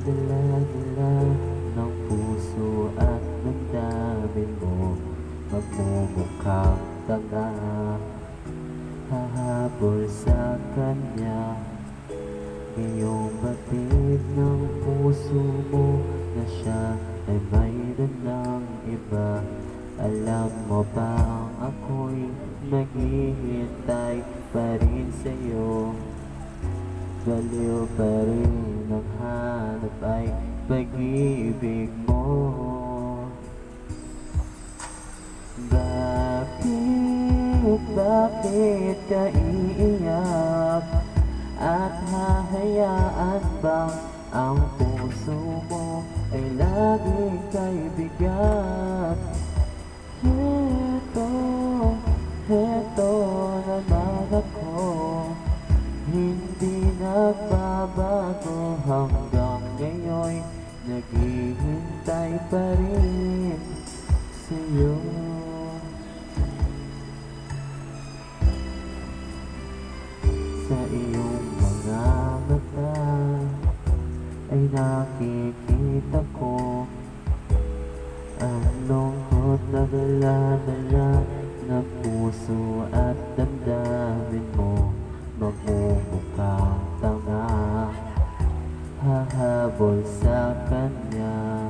dala-dala ng puso at damdamin mo, magmumukhang tanga, hahabol sa kanya. Ngayong batid ng puso mo na siya ay mayroon ng iba. Alam mo bang ako'y naghihintay pa rin sa'yo? Baliw pa rin ang hanap ay pag-ibig mo. Bakit ka iiyak? At hahayaan bang ang puso mo ay laging kay bigat? Heto naman ako, hindi nagbabago hanggang ngayon, naghihintay pa rin sa'yo. Sa iyong mga mata ay nakikita ko ang lungkot na dala-dala ng puso at damdamin mo, magmumukhang tanga, hahabol sa kanya.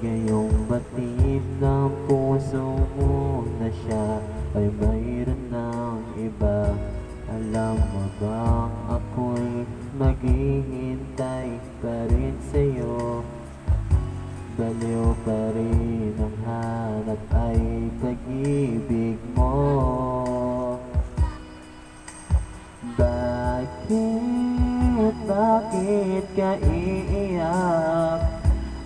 Ngayong batid ng puso mo na siya ay mayroon ng iba. Alam mo bang ako'y maghihintay pa rin sa'yo? Baliw pa rin ang hanap ay pag-ibig mo. Bakit ka iiyak?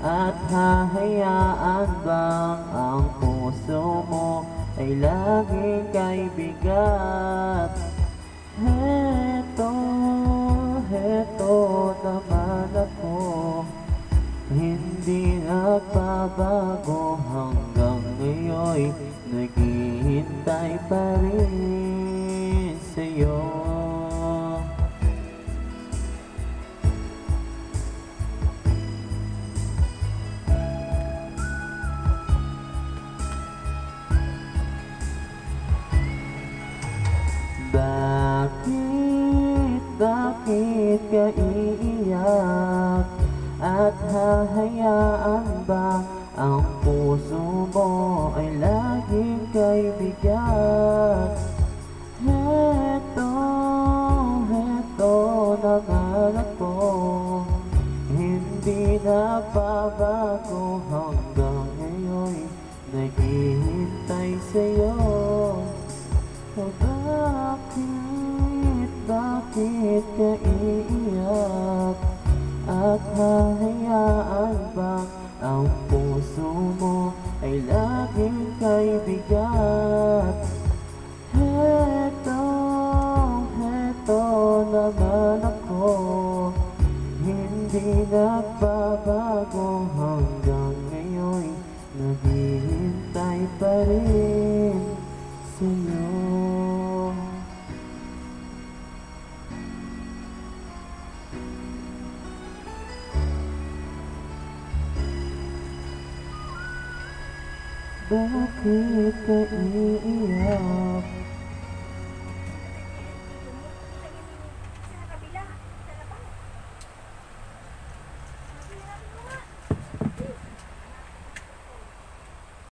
At hahayaan bang ang puso mo ay laging kay bigat? Heto naman ako, hindi nagbabago hanggang ngayon, naghihintay pa rin sa'yo. Bakit ka iiyak? At hahayaan ba ang puso mo ay laging kay bigat? Heto naman ako, hindi nababago hanggang ngayon, naghihintay sa'yo. Bakit ka iiyak? At hahayaan bang ang puso mo ay laging kay bigat? Heto naman ako, hindi nagbabago hanggang ngayon, naghihintay pa rin sa'yo. Bakit ka iiyak?